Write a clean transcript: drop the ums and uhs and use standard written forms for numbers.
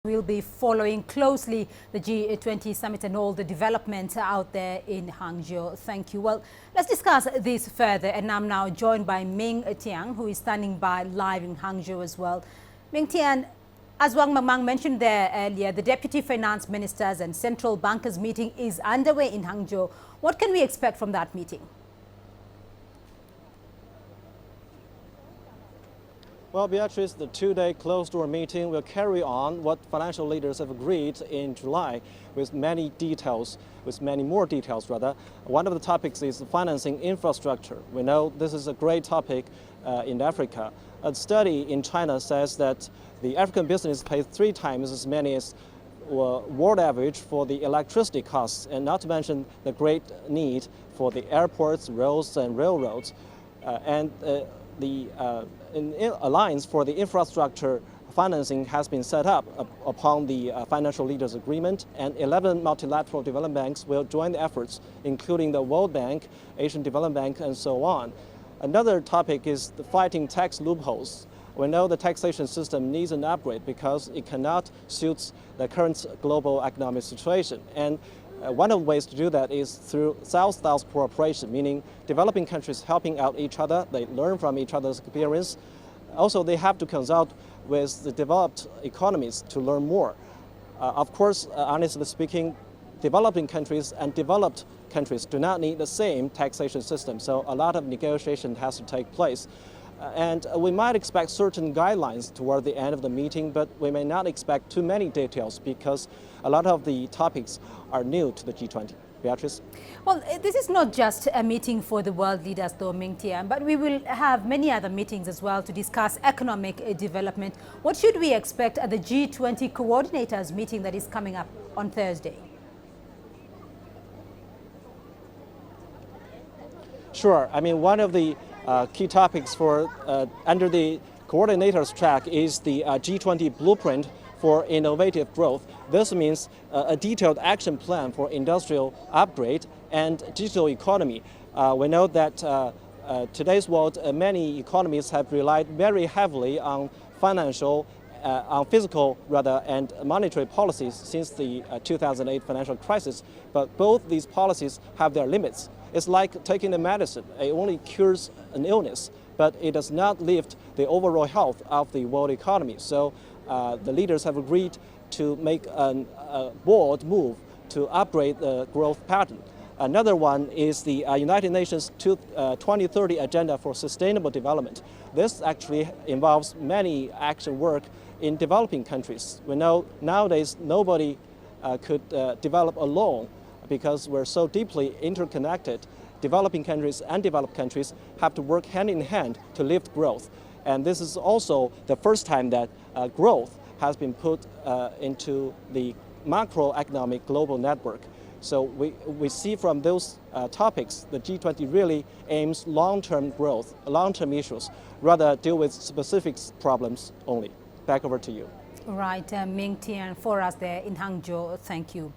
We'll be following closely the G20 summit and all the developments out there in Hangzhou. Thank you. Well, let's discuss this further. And I'm now joined by Ming Tian, who is standing by live in Hangzhou as well. Ming Tian, as Wang Mamang mentioned there earlier, the Deputy Finance Ministers and Central Bankers meeting is underway in Hangzhou. What can we expect from that meeting? Well, Beatrice, the two-day closed-door meeting will carry on what financial leaders have agreed in July with many more details. One of the topics is financing infrastructure. We know this is a great topic in Africa. A study in China says that the African business pays 3 times as many as world average for the electricity costs, and not to mention the great need for the airports, roads, and railroads. The alliance for the infrastructure financing has been set up upon the financial leaders agreement, and 11 multilateral development banks will join the efforts, including the World Bank, Asian Development Bank, and so on. Another topic is the fighting tax loopholes. We know the taxation system needs an upgrade because it cannot suit the current global economic situation. And one of the ways to do that is through South-South cooperation, meaning developing countries helping out each other. They learn from each other's experience. Also, they have to consult with the developed economies to learn more. Of course, honestly speaking, developing countries and developed countries do not need the same taxation system, so a lot of negotiation has to take place. And we might expect certain guidelines toward the end of the meeting, but we may not expect too many details because a lot of the topics are new to the G20. Beatrice? Well, this is not just a meeting for the world leaders, though, Ming Tian, but we will have many other meetings as well to discuss economic development. What should we expect at the G20 coordinators meeting that is coming up on Thursday? Sure. I mean, one of the key topics for under the coordinators track is the G20 blueprint for innovative growth. This means a detailed action plan for industrial upgrade and digital economy. We know that today's world, many economies have relied very heavily on physical and monetary policies since the 2008 financial crisis. But both these policies have their limits. It's like taking a medicine. It only cures an illness, but it does not lift the overall health of the world economy. So the leaders have agreed to make a bold move to upgrade the growth pattern. Another one is the United Nations 2030 Agenda for Sustainable Development. This actually involves many action work in developing countries. We know nowadays nobody could develop alone because we're so deeply interconnected. Developing countries and developed countries have to work hand in hand to lift growth. And this is also the first time that growth has been put into the macroeconomic global network. So we see from those topics, the G20 really aims long-term growth, long-term issues, rather deal with specific problems only. Back over to you. Right, Ming Tian for us there in Hangzhou. Thank you.